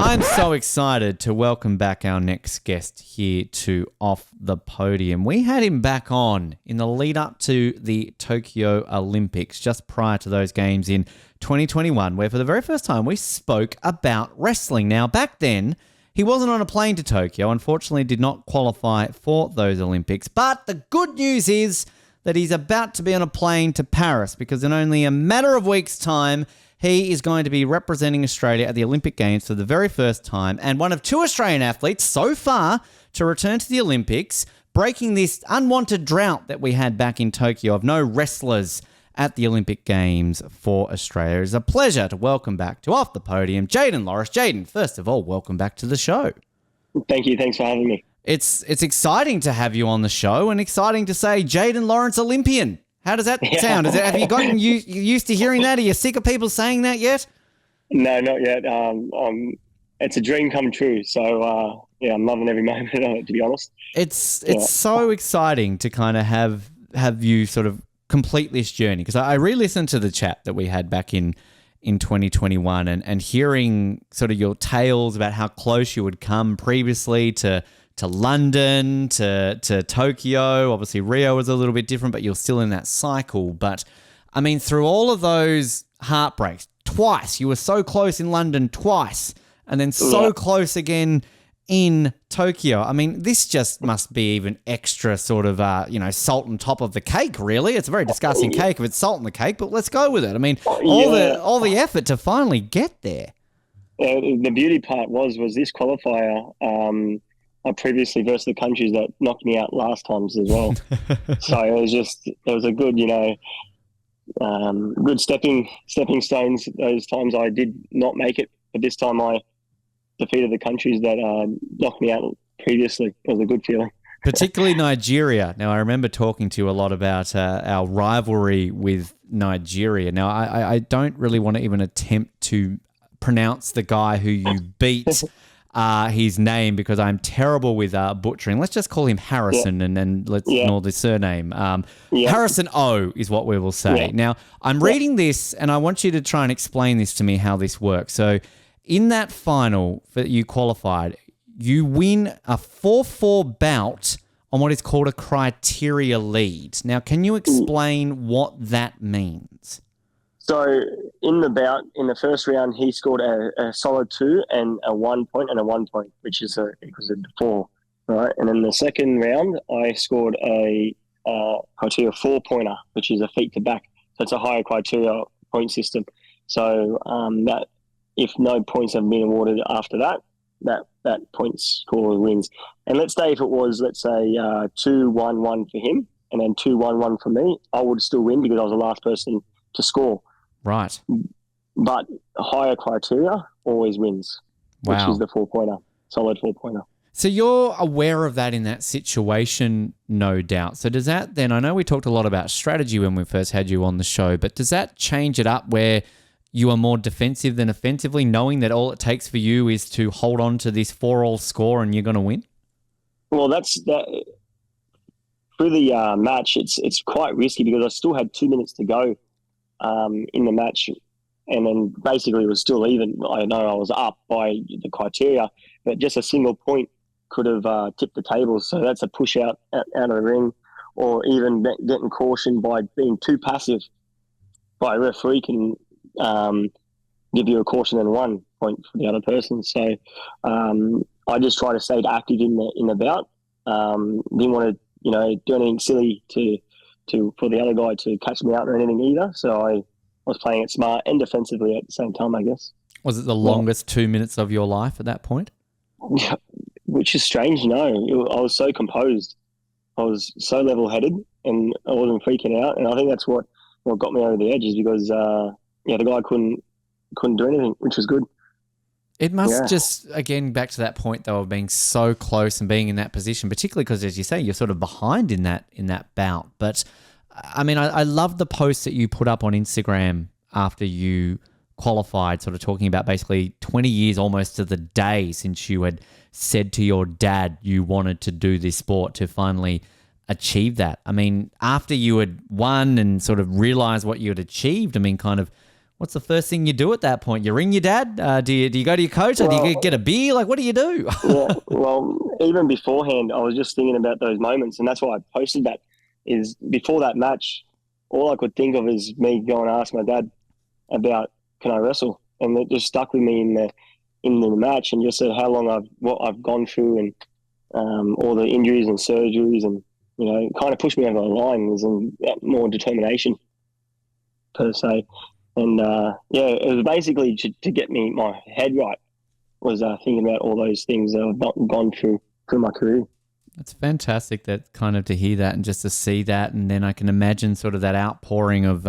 I'm so excited to welcome back our next guest here to Off the Podium. We had him back on in the lead up to the Tokyo Olympics, just prior to those games in 2021, where for the very first time we spoke about wrestling. Now, back then, he wasn't on a plane to Tokyo, unfortunately did not qualify for those Olympics. But the good news is that he's about to be on a plane to Paris, because in only a matter of weeks' time, he is going to be representing Australia at the Olympic Games for the very first time, and one of two Australian athletes so far to return to the Olympics, breaking this unwanted drought that we had back in Tokyo of no wrestlers at the Olympic Games for Australia. It's a pleasure to welcome back to Off the Podium, Jayden Lawrence. Jayden, first of all, welcome back to the show. Thank you. Thanks for having me. It's exciting to have you on the show, and exciting to say Jayden Lawrence Olympian. How does that sound? Have you gotten used to hearing that? Are you sick of people saying that yet? No, not yet. It's a dream come true. So, I'm loving every moment of it, to be honest. It's so exciting to kind of have you sort of complete this journey, because I re-listened to the chat that we had back in 2021 and hearing sort of your tales about how close you would come previously to London, to Tokyo. Obviously, Rio was a little bit different, but you're still in that cycle. But, I mean, through all of those heartbreaks, twice, you were so close in London twice, and then so close again in Tokyo. I mean, this just must be even extra sort of, salt on top of the cake, really. It's a very disgusting cake if it's salt on the cake, but let's go with it. I mean, all the effort to finally get there. The beauty part was this qualifier. I previously versed the countries that knocked me out last times as well. So it was a good, good stepping stones. Those times I did not make it, but this time I defeated the countries that knocked me out previously. It was a good feeling. Particularly Nigeria. Now, I remember talking to you a lot about our rivalry with Nigeria. Now, I don't really want to even attempt to pronounce the guy who you beat his name, because I'm terrible with butchering. Let's just call him Harrison, and then let's ignore the surname. Harrison O is what we will say. Now, I'm reading this, and I want you to try and explain this to me, how this works. So, in that final that you qualified, you win a 4-4 bout on what is called a criteria lead. Now, can you explain what that means? So in the bout, in the first round, he scored a solid 2 and a 1 point and a 1 point, which is equals to 4, right? And in the second round, I scored a criteria 4-pointer, which is a feet to back. So it's a higher criteria point system. So that if no points have been awarded after that point score wins. And let's say if it was, 2-1-1 for him and then 2-1-1 for me, I would still win because I was the last person to score. Right. But higher criteria always wins, which is the 4-pointer, solid 4-pointer. So you're aware of that in that situation, no doubt. So does that then, I know we talked a lot about strategy when we first had you on the show, but does that change it up where you are more defensive than offensively, knowing that all it takes for you is to hold on to this 4-all score and you're going to win? Well, that's that. Through the match, it's quite risky because I still had 2 minutes to go in the match, and then basically it was still even. I know I was up by the criteria, but just a single point could have tipped the tables. So that's a push out of the ring, or even getting cautioned by being too passive by a referee can give you a caution and 1 point for the other person. So I just try to stay active in the bout. Didn't want to do anything silly for the other guy to catch me out or anything either. So I was playing it smart and defensively at the same time, I guess. Was it the longest 2 minutes of your life at that point? Which is strange. No, I was so composed. I was so level-headed and I wasn't freaking out. And I think that's what got me over the edge, is because the guy couldn't do anything, which was good. It must just, again, back to that point though of being so close and being in that position, particularly because, as you say, you're sort of behind in that bout. But I mean, I love the post that you put up on Instagram after you qualified, sort of talking about basically 20 years almost to the day since you had said to your dad you wanted to do this sport, to finally achieve that. I mean, after you had won and sort of realized what you had achieved, I mean, kind of, What's the first thing you do at that point? You ring your dad? Do you go to your coach, or do you get a beer? Like, what do you do? Yeah, well, even beforehand, I was just thinking about those moments, and that's why I posted that. Is before that match, all I could think of is me going to ask my dad about, can I wrestle, and it just stuck with me in the match, and just how long what I've gone through, and all the injuries and surgeries, and it kind of pushed me over the line. There's more determination per se, and it was basically to get my head right. Was thinking about all those things that I've gone through my career. It's fantastic that kind of to hear that and just to see that, and then I can imagine sort of that outpouring of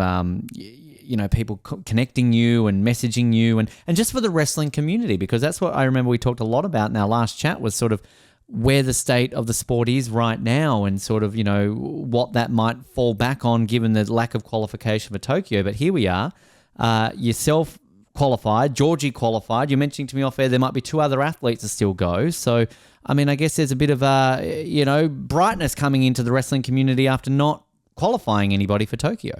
people connecting you and messaging you, and just for the wrestling community, because that's what I remember we talked a lot about in our last chat, was sort of where the state of the sport is right now, and sort of what that might fall back on given the lack of qualification for Tokyo. But here we are, yourself qualified, Georgie qualified. You're mentioning to me off air there might be 2 other athletes that still go. So, I mean, I guess there's a bit of brightness coming into the wrestling community after not qualifying anybody for Tokyo.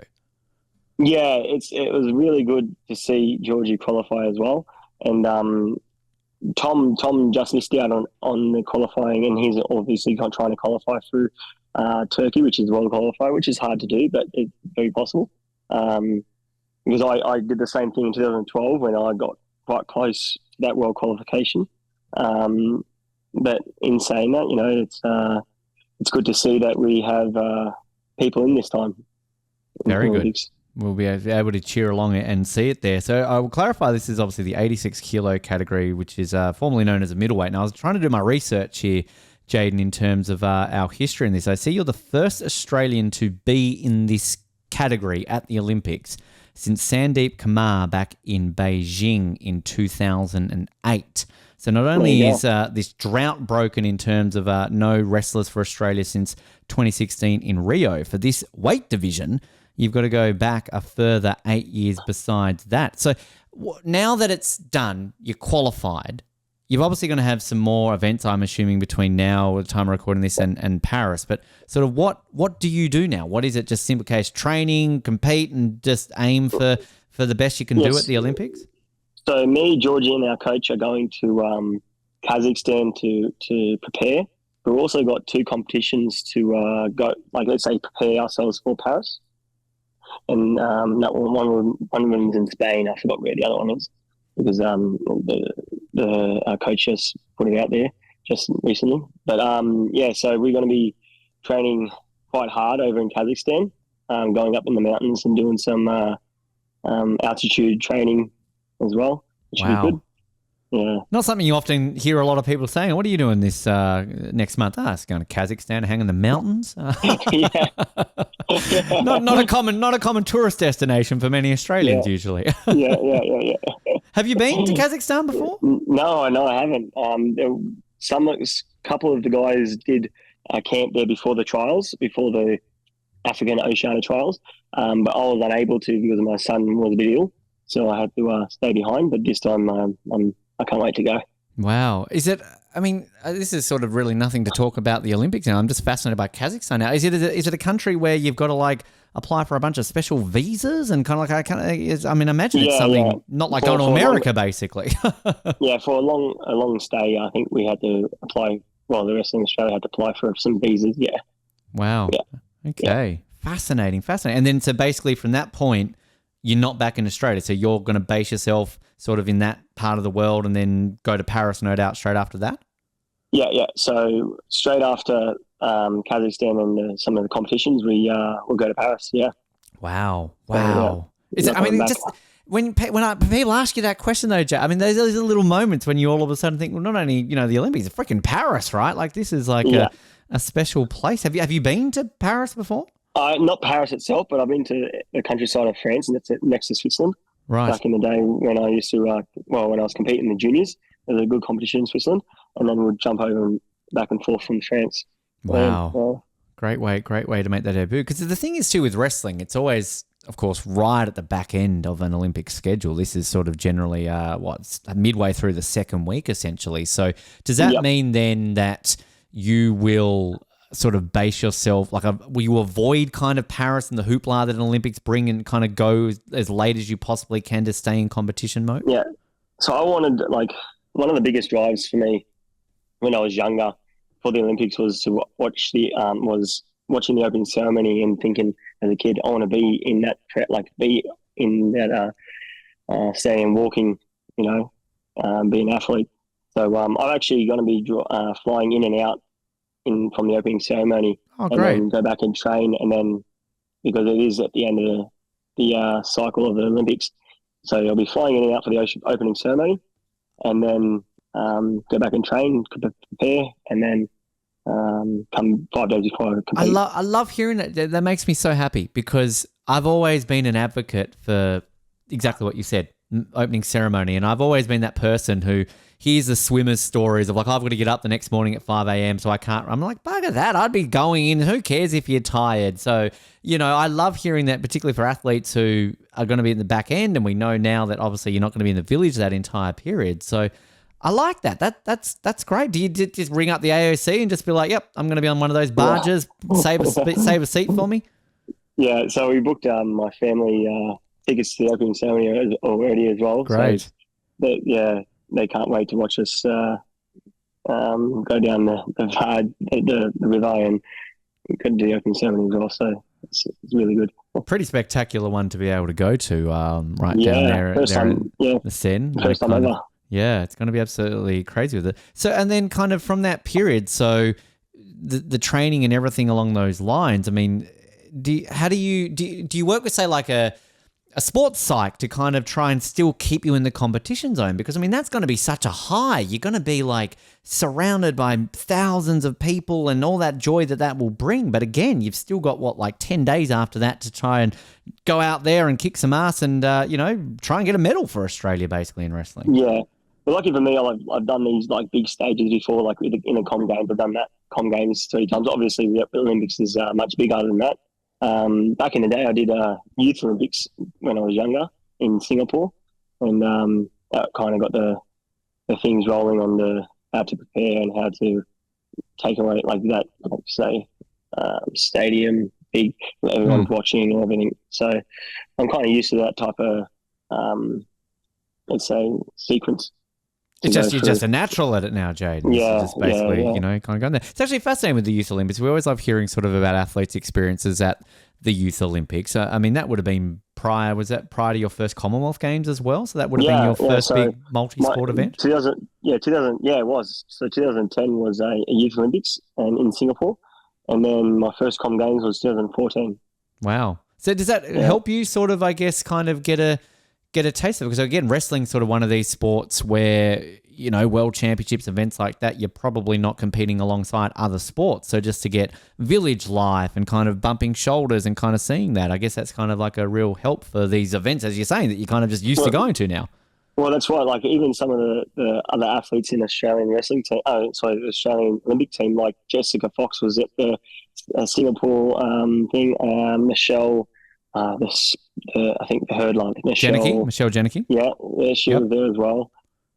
Yeah, it was really good to see Georgie qualify as well. And Tom just missed out on the qualifying, and he's obviously trying to qualify through Turkey, which is world qualifier, which is hard to do, but it's very possible. Because I did the same thing in 2012 when I got quite close to that world qualification. But in saying that, it's good to see that we have people in this time. Very good. We'll be able to cheer along and see it there. So I will clarify, this is obviously the 86 kilo category, which is formerly known as a middleweight. And I was trying to do my research here, Jayden, in terms of our history in this. I see you're the first Australian to be in this category at the Olympics since Sandeep Kumar back in Beijing in 2008. So not only is this drought broken in terms of no wrestlers for Australia since 2016 in Rio, for this weight division, you've got to go back a further 8 years besides that. So now that it's done, you're qualified. You're obviously going to have some more events, I'm assuming, between now, the time of recording this, and Paris. But sort of what do you do now? What is it? Just simple case training, compete, and just aim for the best you can do at the Olympics? So me, Georgie, and our coach are going to Kazakhstan to prepare. We've also got 2 competitions to go, like let's say, prepare ourselves for Paris. And that one of them's in Spain. I forgot where the other one is, because the coach just put it out there just recently. But so we're going to be training quite hard over in Kazakhstan, going up in the mountains and doing some altitude training as well, which would be good. Yeah. Not something you often hear a lot of people saying. What are you doing this next month? It's going to Kazakhstan, hang in the mountains. Not a common tourist destination for many Australians usually. Yeah. Have you been to Kazakhstan before? No, I haven't. Couple of the guys did camp there before the trials, before the African Oceania trials, but I was unable to because my son was a bit ill, so I had to stay behind. But this time, I can't wait to go. Wow. Is it, I mean, this is sort of really nothing to talk about the Olympics now. I'm just fascinated by Kazakhstan now. Is it a country where you've got to apply for a bunch of special visas and kind of imagine it's something not like going to America basically. Yeah, for a long stay, I think we had to apply. Well, the rest of Australia had to apply for some visas. Yeah. Wow. Yeah. Okay. Yeah. Fascinating. And then so basically from that point, you're not back in Australia. So you're going to base yourself sort of in that part of the world and then go to Paris, no doubt, straight after that? Yeah. So straight after Kazakhstan and some of the competitions, we'll go to Paris, yeah. Wow. Is it, just when people ask you that question though, Jay, there's those little moments when you all of a sudden think, well, not only, the Olympics, it's freaking Paris, right? Like this is like a special place. Have you been to Paris before? Not Paris itself, but I've been to the countryside of France, and it's next to Switzerland. Right. Back in the day when I used to, when I was competing in the juniors, there was a good competition in Switzerland, and then we'd jump over and back and forth from France. Wow. Great way to make that debut. Because the thing is too with wrestling, it's always, of course, right at the back end of an Olympic schedule. This is sort of generally, midway through the second week, essentially. So does that mean then that you will sort of base yourself? Like, will you avoid kind of Paris and the hoopla that an Olympics bring and kind of go as late as you possibly can to stay in competition mode? Yeah. So I wanted, like, one of the biggest drives for me when I was younger for the Olympics was to watch watching the opening ceremony and thinking as a kid, I want to be in that, be in that stadium walking, be an athlete. So I'm actually going to be flying in and out from the opening ceremony. Oh, and great. then go back and train, and then because it is at the end of the cycle of the Olympics, so I'll be flying in and out for the opening ceremony, and then go back and train, prepare, and then come 5 days before I compete. I love hearing that. That makes me so happy because I've always been an advocate for exactly what you said, opening ceremony. And I've always been that person who hears the swimmers' stories of like, I've got to get up the next morning at 5 a.m. so I can't. I'm like, bugger that. I'd be going in. Who cares if you're tired? So, I love hearing that, particularly for athletes who are going to be in the back end. And we know now that obviously you're not going to be in the village that entire period. So I like that. That's great. Do you just ring up the AOC and just be like, yep, I'm going to be on one of those barges, save a seat for me? Yeah, so we booked my family tickets to the opening ceremony already as well. Great. So they can't wait to watch us go down the river and go to the opening ceremony as well. So it's really good. Pretty spectacular one to be able to go to down there. First time, the Seine. First time ever. Yeah, it's going to be absolutely crazy with it. So, and then kind of from that period, so the training and everything along those lines, I mean, do you work with, say, like a sports psych to kind of try and still keep you in the competition zone? Because, I mean, that's going to be such a high. You're going to be like surrounded by thousands of people and all that joy that will bring. But again, you've still got, 10 days after that to try and go out there and kick some ass and, try and get a medal for Australia, basically, in wrestling. Yeah. But lucky for me, I've done these like big stages before, like in a Com Games. I've done that Com Games 3 times. Obviously, the Olympics is much bigger than that. Back in the day, I did Youth Olympics when I was younger in Singapore, and that kind of got the things rolling on how to prepare and how to take away like that, like say, stadium, big, everyone's watching and everything. So I'm kind of used to that type of, let's say, sequence. You're just a natural at it now, Jayden. Yeah, just basically, kind of going there. It's actually fascinating with the Youth Olympics. We always love hearing sort of about athletes' experiences at the Youth Olympics. I mean, that would have been prior to your first Commonwealth Games as well? So that would have been your first big multi-sport event? 2000, it was. So 2010 was a Youth Olympics and in Singapore. And then my first Com Games was 2014. Wow. So does that help you sort of, I guess, kind of get a taste of it? Because again, wrestling's sort of one of these sports where, world championships, events like that, you're probably not competing alongside other sports. So just to get village life and kind of bumping shoulders and kind of seeing that, I guess that's kind of like a real help for these events, as you're saying, that you're kind of just used to going to now. Well, that's right. Like even some of the other athletes in Australian wrestling team, the Australian Olympic team, like Jessica Fox was at the Singapore thing. Michelle, I think the hurdler, Michelle Jenneke. Yeah, she was there as well.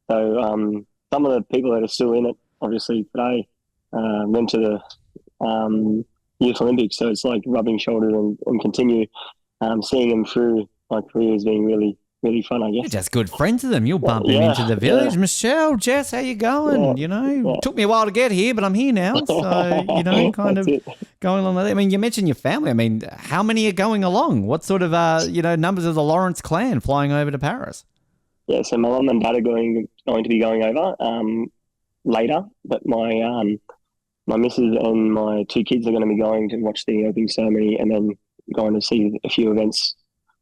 So some of the people that are still in it, obviously today, went to the Youth Olympics. So it's like rubbing shoulders and continue seeing them through my career as being really, really fun, I guess. You're just good friends with them. You'll bump them into the village. Yeah. Michelle, Jess, how you going? Took me a while to get here, but I'm here now. So, kind of going along with it. I mean, you mentioned your family. I mean, how many are going along? What sort of, numbers of the Lawrence clan flying over to Paris? Yeah, so my mum and dad are going to be going over later, but my missus and my 2 kids are going to be going to watch the opening ceremony and then going to see a few events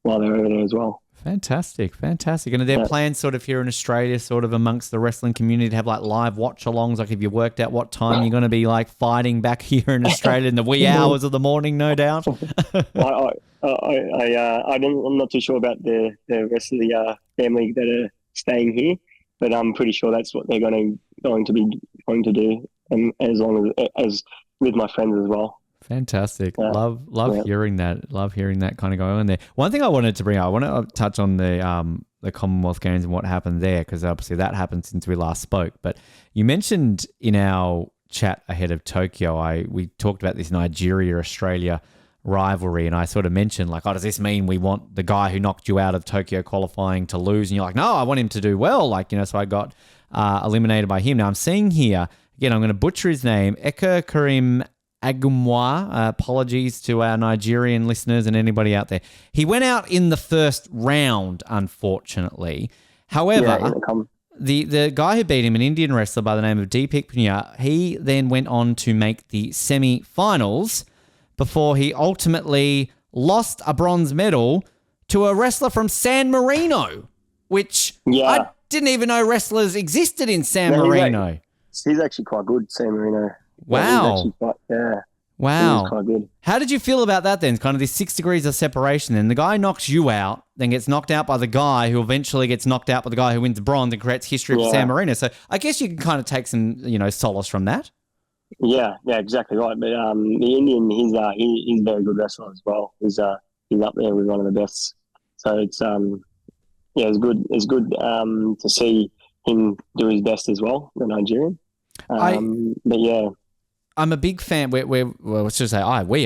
while they're over there as well. Fantastic. And are there plans sort of here in Australia, sort of amongst the wrestling community to have like live watch-alongs? Like have you worked out what time you're going to be like fighting back here in Australia in the wee hours of the morning, no doubt? I'm not too sure about the rest of the family that are staying here, but I'm pretty sure that's what they're going to do, and as with my friends as well. Fantastic. Love hearing that. Love hearing that kind of going on there. One thing I wanted to bring up, I want to touch on the Commonwealth Games and what happened there, because obviously that happened since we last spoke. But you mentioned in our chat ahead of Tokyo, we talked about this Nigeria-Australia rivalry, and I sort of mentioned, like, oh, does this mean we want the guy who knocked you out of Tokyo qualifying to lose? And you're like, no, I want him to do well. Like, so I got eliminated by him. Now I'm seeing here, again, I'm going to butcher his name, Eka Karim Agumwa. Apologies to our Nigerian listeners and anybody out there. He went out in the first round, unfortunately. However, the guy who beat him, an Indian wrestler by the name of Deepak Punya, he then went on to make the semi-finals before he ultimately lost a bronze medal to a wrestler from San Marino, which I didn't even know wrestlers existed in San Marino. He's actually quite good, San Marino. Wow. Wow. He's quite good. How did you feel about that then? Kind of this 6 degrees of separation. Then the guy knocks you out, then gets knocked out by the guy who eventually gets knocked out by the guy who wins bronze and creates history for San Marino. So I guess you can kind of take some, solace from that. Yeah, exactly right. But the Indian, he's a very good wrestler as well. He's up there with one of the best. So it's it's good. It's good to see him do his best as well, the Nigerian. But yeah. I'm a big fan. We are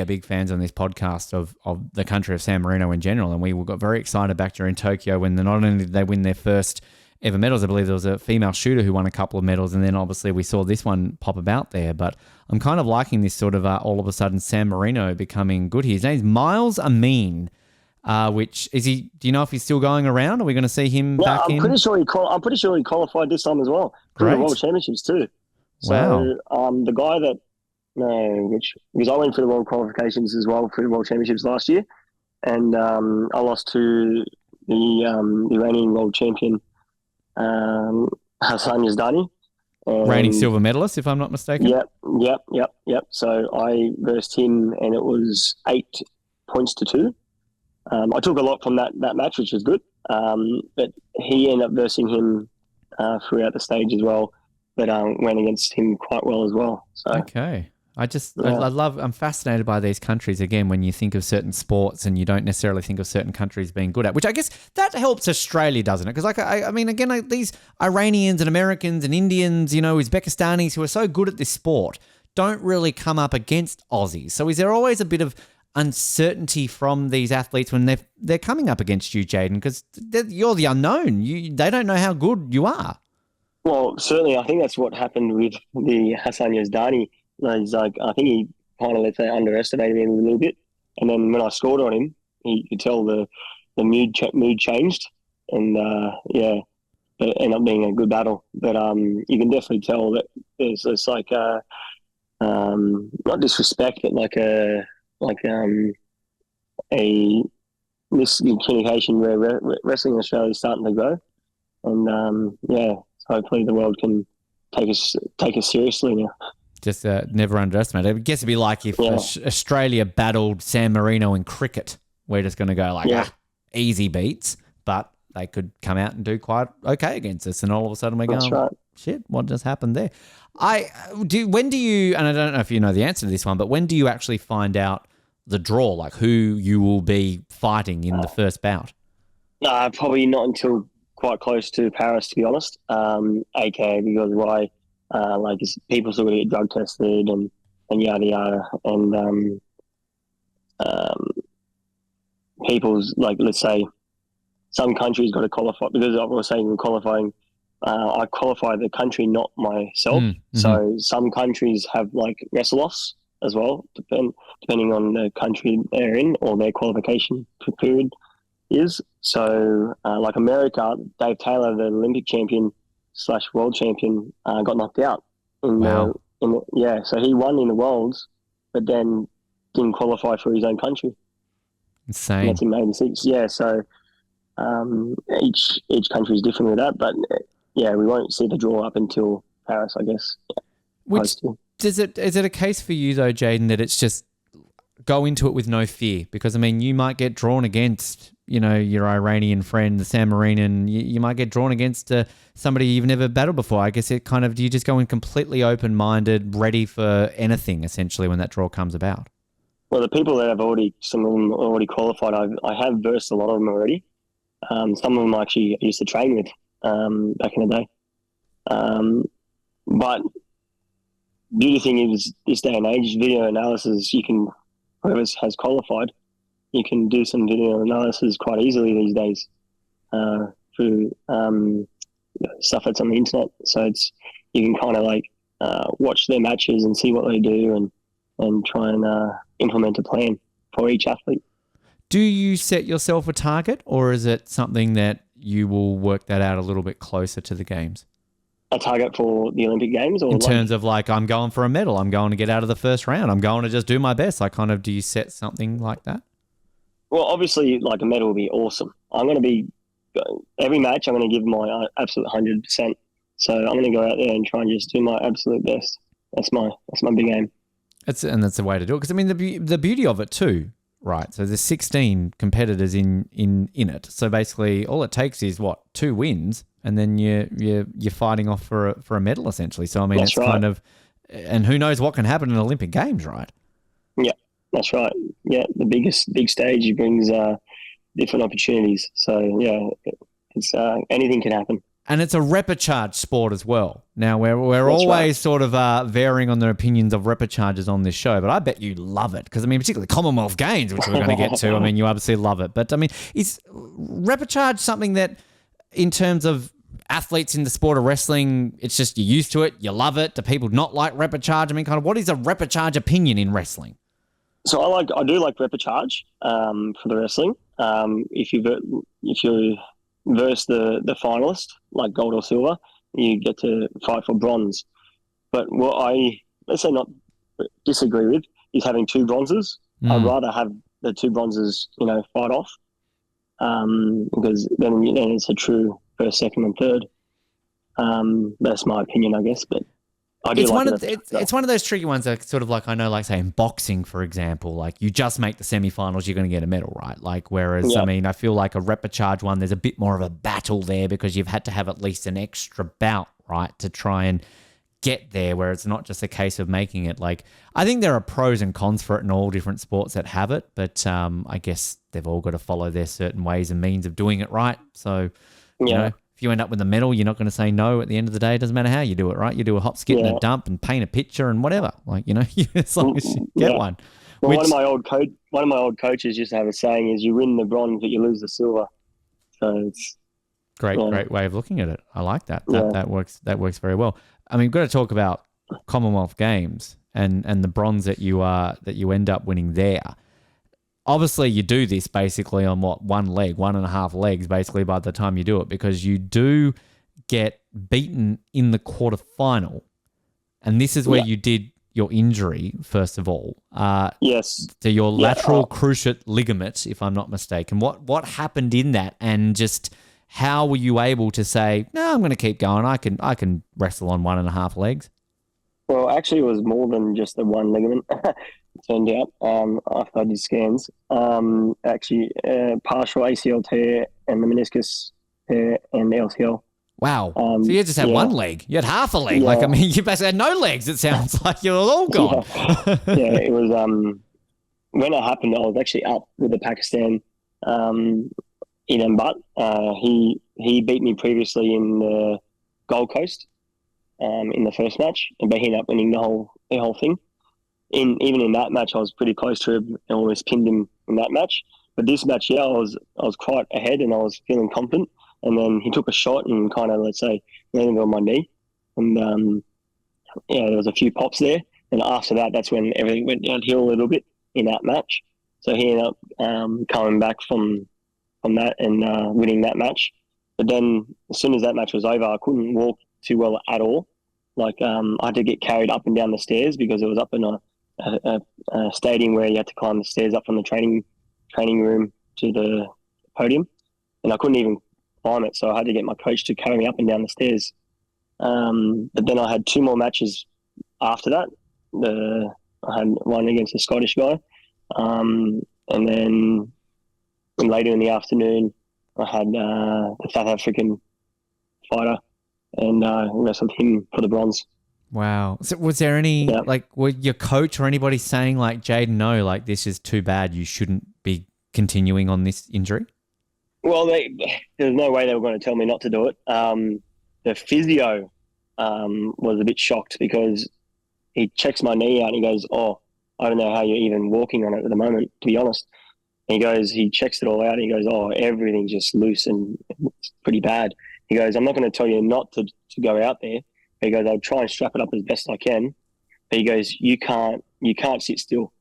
big fans on this podcast of the country of San Marino in general, and we got very excited back during Tokyo when not only did they win their first ever medals, I believe there was a female shooter who won a couple of medals, and then obviously we saw this one pop about there. But I'm kind of liking this sort of all of a sudden San Marino becoming good here. His name's Miles Amin, which is he? Do you know if he's still going around? Are we going to see him back in? I'm pretty sure he qualified this time as well for the World Championships too. So the guy that. No, because I went for the World Qualifications as well for the World Championships last year, and I lost to the Iranian World Champion, Hassan Yazdani. Reigning silver medalist, if I'm not mistaken. Yep. So I versed him, and it was 8 points to 2. I took a lot from that match, which was good, but he ended up versing him throughout the stage as well, but went against him quite well as well. So. Okay. I'm fascinated by these countries, again, when you think of certain sports and you don't necessarily think of certain countries being good at, which I guess that helps Australia, doesn't it? Because these Iranians and Americans and Indians, Uzbekistanis who are so good at this sport don't really come up against Aussies. So is there always a bit of uncertainty from these athletes when they're coming up against you, Jayden? Because you're the unknown. They don't know how good you are. Well, certainly, I think that's what happened with the Hassan Yazdani. He's like, I think he kind of, underestimated me a little bit. And then when I scored on him, you could tell the mood changed. And, it ended up being a good battle. But you can definitely tell that there's this, not disrespect, but a miscommunication where wrestling in Australia is starting to grow. And, so hopefully the world can take us seriously now. Just never underestimate it. I guess it'd be like if Australia battled San Marino in cricket. We're just going to go easy beats, but they could come out and do quite okay against us. And all of a sudden we're going, shit, what just happened there? When do you, and I don't know if you know the answer to this one, but when do you actually find out the draw, like who you will be fighting in the first bout? Probably not until quite close to Paris, to be honest. AK, because why? People still got to get drug tested and yada yada, and people's let's say some countries got to qualify because I was saying we're qualifying. I qualify the country, not myself. Mm-hmm. So some countries have wrestle-offs as well, depending on the country they're in or their qualification period is. So America, Dave Taylor, the Olympic champion / world champion, got knocked out so he won in the Worlds, but then didn't qualify for his own country. Insane. And that's in '86. Yeah, so each country is different with that, but we won't see the draw up until Paris, I guess. Is it a case for you though, Jayden, that it's just go into it with no fear? Because you might get drawn against your Iranian friend, the San Marino, you might get drawn against somebody you've never battled before. I guess do you just go in completely open-minded, ready for anything, essentially, when that draw comes about? Well, the people that some of them already qualified, I have versed a lot of them already. Some of them actually I used to train with back in the day. But beauty thing is this day and age, video analysis, whoever has qualified, you can do some video analysis quite easily these days through stuff that's on the internet. So you can kind of like watch their matches and see what they do and try and implement a plan for each athlete. Do you set yourself a target, or is it something that you will work that out a little bit closer to the games? A target for the Olympic Games? Or in terms of like, I'm going for a medal, I'm going to get out of the first round, I'm going to just do my best. Like, kind of, do you set something like that? Well, obviously, like a medal would be awesome. I'm going to be, every match, I'm going to give my absolute 100%. So I'm going to go out there and try and just do my absolute best. That's my big aim. That's the way to do it. Because I mean, the beauty of it too, right? So there's 16 competitors in it. So basically, all it takes is 2 wins, and then you're fighting off for a medal essentially. So I mean, that's it's right. kind of, and who knows what can happen in Olympic Games, right? Yeah, that's right. Yeah, the big stage brings different opportunities. So yeah, it's anything can happen. And it's a repechage sport as well. Now, we're always right. sort of varying on the opinions of repechages on this show, but I bet you love it. Because, I mean, particularly Commonwealth Games, which we're going to get to, I mean, you obviously love it. But, I mean, is repechage something that, in terms of athletes in the sport of wrestling, it's just you're used to it, you love it? Do people not like repechage? I mean, kind of, what is a repechage opinion in wrestling? So I do like repechage for the wrestling. If you versus the finalist, like gold or silver, you get to fight for bronze. But what let's say not disagree with is having 2 bronzes. I'd rather have the 2 bronzes, fight off, because then it's a true first, second, and third. That's my opinion, I guess. But I do it's one of those tricky ones that sort of like, I know, like say in boxing, for example, like you just make the semifinals, you're going to get a medal, right? Like, whereas, I mean, I feel like a repechage one, there's a bit more of a battle there because you've had to have at least an extra bout, right, to try and get there, where it's not just a case of making it. Like, I think there are pros and cons for it in all different sports that have it, but I guess they've all got to follow their certain ways and means of doing it right. So, you know, if you end up with a medal, you're not going to say no at the end of the day. It doesn't matter how you do it, right? You do a hop, skip, and a dump and paint a picture and whatever. Like, as long as you get one. Well, one of my old coaches used to have a saying is, you win the bronze, but you lose the silver. So it's great way of looking at it. I like that. That works very well. I mean, we've got to talk about Commonwealth Games and the bronze that you end up winning there. Obviously, you do this basically on 1.5 legs, basically, by the time you do it, because you do get beaten in the quarterfinal. And this is where you did your injury, first of all. Yes. To your lateral cruciate ligament, if I'm not mistaken. What happened in that, and just how were you able to say, no, I'm going to keep going. I can wrestle on 1.5 legs? Well, actually, it was more than just the one ligament. It turned out after I did scans. Actually, partial ACL tear and the meniscus tear and LCL. Wow. So you just had one leg. You had half a leg. Yeah. Like, I mean, you basically had no legs. It sounds like you're all gone. It was when it happened, I was actually up with the Pakistan Eden Butt. He beat me previously in the Gold Coast in the first match, but he ended up winning the whole thing. Even in that match, I was pretty close to him and almost pinned him in that match. But this match, I was quite ahead and I was feeling confident. And then he took a shot and kind of, let's say, landed on my knee. And there was a few pops there. And after that, that's when everything went downhill a little bit in that match. So he ended up coming back from that and winning that match. But then as soon as that match was over, I couldn't walk too well at all. Like I had to get carried up and down the stairs because it was up in a stadium where you had to climb the stairs up from the training room to the podium, and I couldn't even climb it, so I had to get my coach to carry me up and down the stairs. But then I had 2 more matches after that. I had one against a Scottish guy, and then later in the afternoon I had the South African fighter and wrestled him for the bronze. Wow. So was there any, were your coach or anybody saying, like, Jayden, no, like, this is too bad, you shouldn't be continuing on this injury? Well, there's no way they were going to tell me not to do it. The physio was a bit shocked because he checks my knee out and he goes, "Oh, I don't know how you're even walking on it at the moment, to be honest." And he checks it all out and he goes, "Oh, everything's just loose and it's pretty bad." He goes, "I'm not going to tell you not to go out there." He goes, "I'll try and strap it up as best I can." But he goes, "You can't sit still.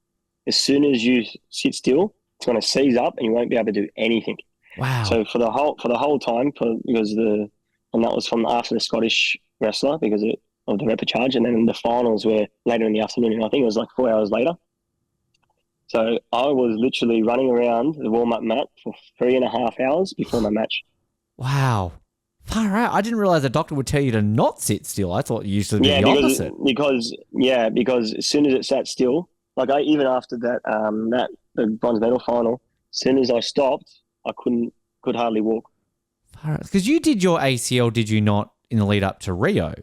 As soon as you sit still, it's going to seize up and you won't be able to do anything." Wow. So for the whole time, and that was from after the Scottish wrestler because of the repechage, and then the finals were later in the afternoon, and I think it was like 4 hours later. So I was literally running around the warm-up mat for 3.5 hours before my match. Wow. Far out. I didn't realize the doctor would tell you to not sit still. I thought you usually be the opposite. Because as soon as it sat still, like even after that the bronze medal final, as soon as I stopped, I could hardly walk. Because you did your ACL, did you not, in the lead up to Rio?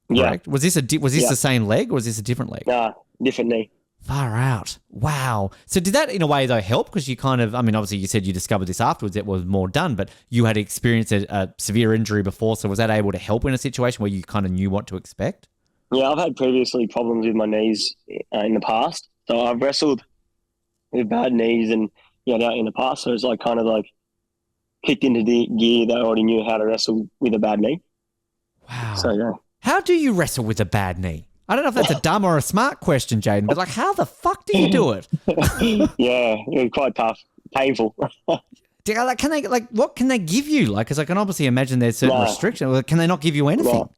Correct? Yeah. Was this the same leg or was this a different leg? Nah, different knee. Far out. Wow. So did that in a way though help? Because you kind of, I mean, obviously you said you discovered this afterwards, it was more done, but you had experienced a severe injury before. So was that able to help in a situation where you kind of knew what to expect? Yeah, I've had previously problems with my knees in the past. So I've wrestled with bad knees and in the past. So it's like kind of like kicked into the gear that I already knew how to wrestle with a bad knee. Wow. So yeah. How do you wrestle with a bad knee? I don't know if that's a dumb or a smart question, Jayden, but like, how the fuck do you do it? Yeah, it was quite tough, painful. What can they give you? Like, because I can obviously imagine there's certain restrictions. Can they not give you anything?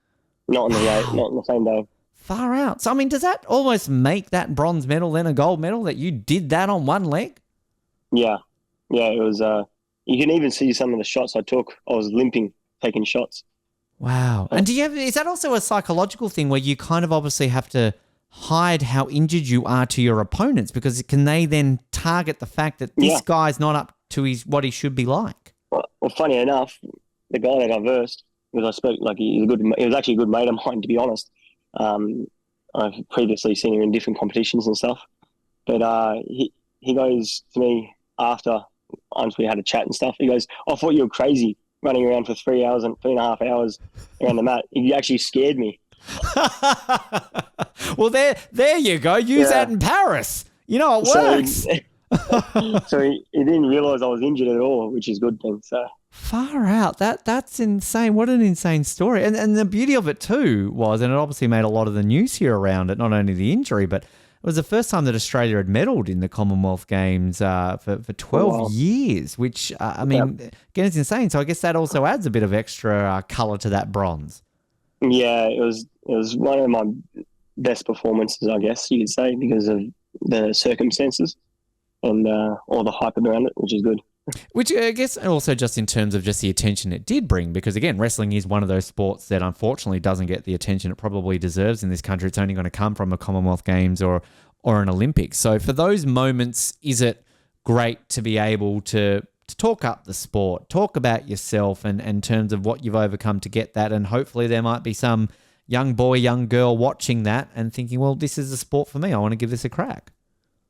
No, not on the same day. Far out. So, I mean, does that almost make that bronze medal then a gold medal that you did that on one leg? Yeah, it was. You can even see some of the shots I took. I was limping, taking shots. Wow. And is that also a psychological thing where you kind of obviously have to hide how injured you are to your opponents, because can they then target the fact that this guy's not up to what he should be like? Well, funny enough, the guy that I versed, because I spoke like he was actually a good mate of mine, to be honest. I've previously seen him in different competitions and stuff, but he goes to me once we had a chat and stuff. He goes, "I thought you were crazy running around for 3 hours and 3.5 hours around the mat. You actually scared me." Well, there you go. Use that in Paris. You know, it works. So he didn't realise I was injured at all, which is a good thing. So far out. That's insane. What an insane story. And the beauty of it too was, and it obviously made a lot of the news here around it, not only the injury, but it was the first time that Australia had medalled in the Commonwealth Games for 12 years, which, again, it's insane. So I guess that also adds a bit of extra colour to that bronze. Yeah, it was one of my best performances, I guess you could say, because of the circumstances and all the hype around it, which is good. Which I guess also just in terms of just the attention it did bring, because again, wrestling is one of those sports that unfortunately doesn't get the attention it probably deserves in this country. It's only going to come from a Commonwealth Games or an Olympics. So for those moments, is it great to be able to talk up the sport, talk about yourself and in terms of what you've overcome to get that, and hopefully there might be some young boy, young girl watching that and thinking, well, this is a sport for me. I want to give this a crack.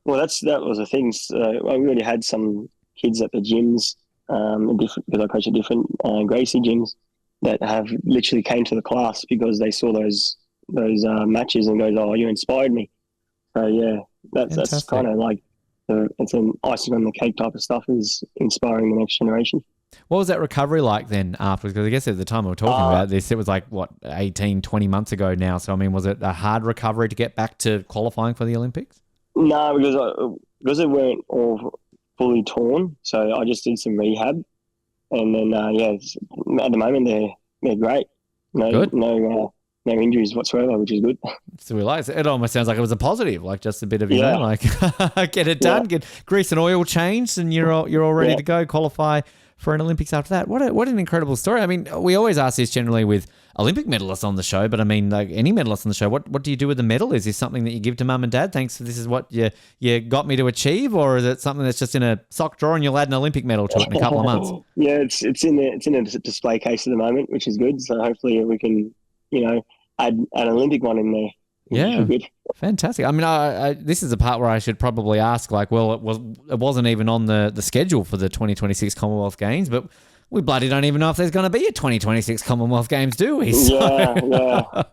Well, that was the thing. We already had some kids at the gyms, because I coach at different Gracie gyms, that have literally came to the class because they saw those matches and goes, "Oh, you inspired me." So yeah, that's kind of like it's an icing on the cake type of stuff, is inspiring the next generation. What was that recovery like then afterwards? Because I guess at the time we were talking about this, it was like, 18, 20 months ago now. So, I mean, was it a hard recovery to get back to qualifying for the Olympics? No, because it weren't all fully torn. So I just did some rehab. And then, at the moment, they're great. No injuries whatsoever, which is good. So it almost sounds like it was a positive, like just a bit of, get it done, get grease and oil changed, and you're all ready to go, qualify for an Olympics after that. What an incredible story. I mean, we always ask this generally with Olympic medalists on the show, but I mean, like any medalist on the show, what do you do with the medal? Is this something that you give to mum and dad? Thanks, this is what you got me to achieve, or is it something that's just in a sock drawer and you'll add an Olympic medal to it in a couple of months? Yeah, it's in a display case at the moment, which is good. So hopefully we can, add an Olympic one in there. Yeah, fantastic. I mean, this is the part where I should probably ask, like, well, it wasn't even on the schedule for the 2026 Commonwealth Games, but We bloody don't even know if there's going to be a 2026 Commonwealth Games, do we? So, Yeah.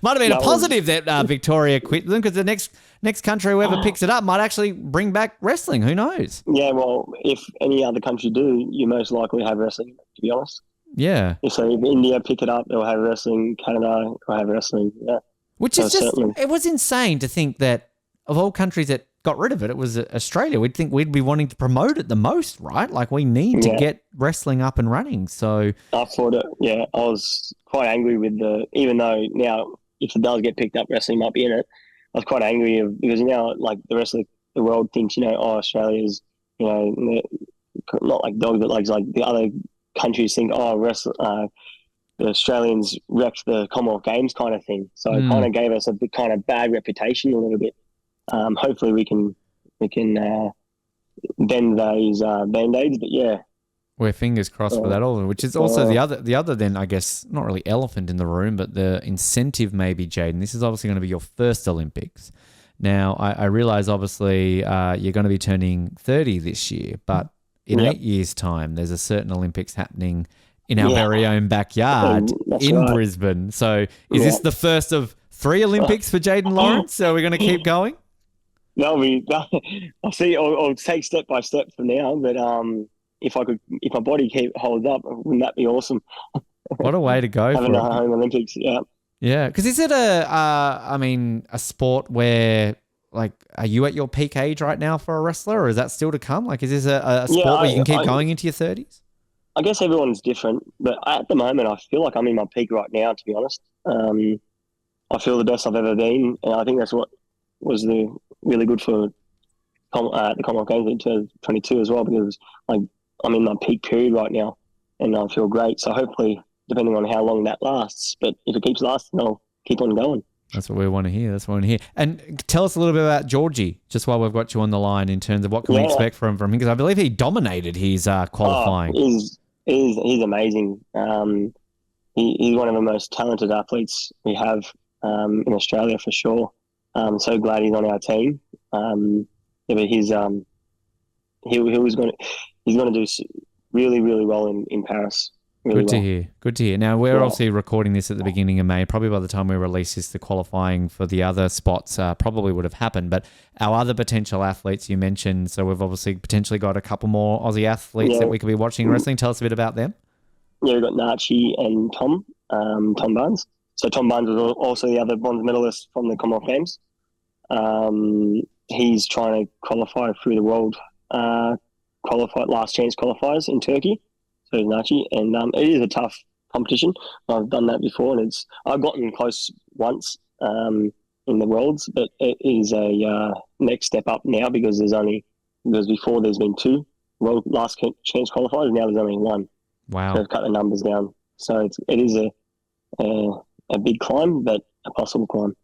might have been a positive that Victoria quit them, because the next country, whoever picks it up, might actually bring back wrestling. Who knows? Yeah, well, if any other country do, you most likely have wrestling, to be honest. Yeah. If India pick it up, they'll have wrestling. Canada will have wrestling. Yeah. Which is it was insane to think that of all countries that got rid of it, it was Australia. We'd think we'd be wanting to promote it the most, right? Like, we need to get wrestling up and running. So I thought I was quite angry with even though now if it does get picked up, wrestling might be in it. I was quite angry because now, like, the rest of the world thinks, Australia's, not like dogs, but like the other countries think, the Australians wrecked the Commonwealth Games kind of thing. So it kind of gave us a bit kind of bad reputation a little bit. Hopefully we can bend those band-aids, but yeah. We're fingers crossed for that all, which is also the other then, I guess, not really elephant in the room, but the incentive maybe, Jayden. This is obviously going to be your first Olympics. Now, I realise obviously you're going to be turning 30 this year, but in 8 years' time, there's a certain Olympics happening in our very own backyard in Brisbane. So is this the first of 3 Olympics for Jayden Lawrence? So we're going to keep going? I'll see. I'll take step by step from now, but if my body holds up, wouldn't that be awesome? What a way to go! Having a home Olympics, yeah. Yeah, because is it a sport where, like, are you at your peak age right now for a wrestler, or is that still to come? Like, is this a sport where you can keep going into your 30s? I guess everyone's different, but at the moment, I feel like I'm in my peak right now, to be honest. I feel the best I've ever been, and I think that's what was really good for the Commonwealth Games in 2022 as well, because like I'm in my peak period right now, and I feel great. So hopefully, depending on how long that lasts, but if it keeps lasting, I'll keep on going. That's what we want to hear. And tell us a little bit about Georgie, just while we've got you on the line, in terms of what can we expect from him, because I believe he dominated his qualifying. He's amazing. He's one of the most talented athletes we have in Australia for sure. I'm so glad he's on our team. But he's going to do really, really well in Paris. Really Good to hear. Now, we're obviously recording this at the beginning of May. Probably by the time we release this, the qualifying for the other spots probably would have happened. But our other potential athletes you mentioned, so we've obviously potentially got a couple more Aussie athletes that we could be watching wrestling. Tell us a bit about them. Yeah, we've got Nachi and Tom Barnes. So Tom Barnes was also the other bronze medalist from the Commonwealth Games. He's trying to qualify through the world last chance qualifiers in Turkey. So Nachi, and it is a tough competition. I've done that before, and I've gotten close once in the Worlds, but it is a next step up now because before there's been 2 world last chance qualifiers, now there's only 1. Wow! So they've cut the numbers down. So it is a big climb, but a possible climb.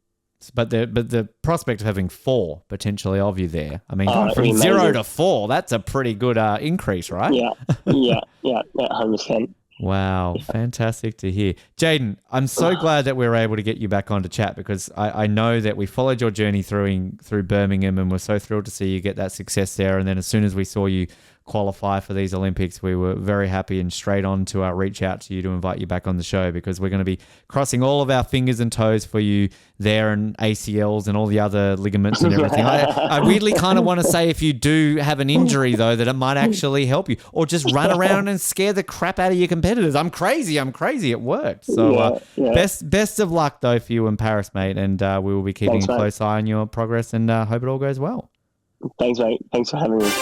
But the prospect of having 4 potentially of you there, I mean, from 0 to 4, that's a pretty good increase, right? Yeah, 100%. Wow, fantastic to hear. Jayden, I'm so glad that we were able to get you back on to chat, because I know that we followed your journey through Birmingham, and we're so thrilled to see you get that success there. And then as soon as we saw you qualify for these Olympics, we were very happy and straight on to reach out to you to invite you back on the show, because we're going to be crossing all of our fingers and toes for you there, and ACLs and all the other ligaments and everything. I weirdly kind of want to say, if you do have an injury though, that it might actually help you, or just run around and scare the crap out of your competitors. I'm crazy. It worked. So best of luck though for you in Paris, mate, and we will be keeping a close eye on your progress, and hope it all goes well. Thanks, mate. Thanks for having me.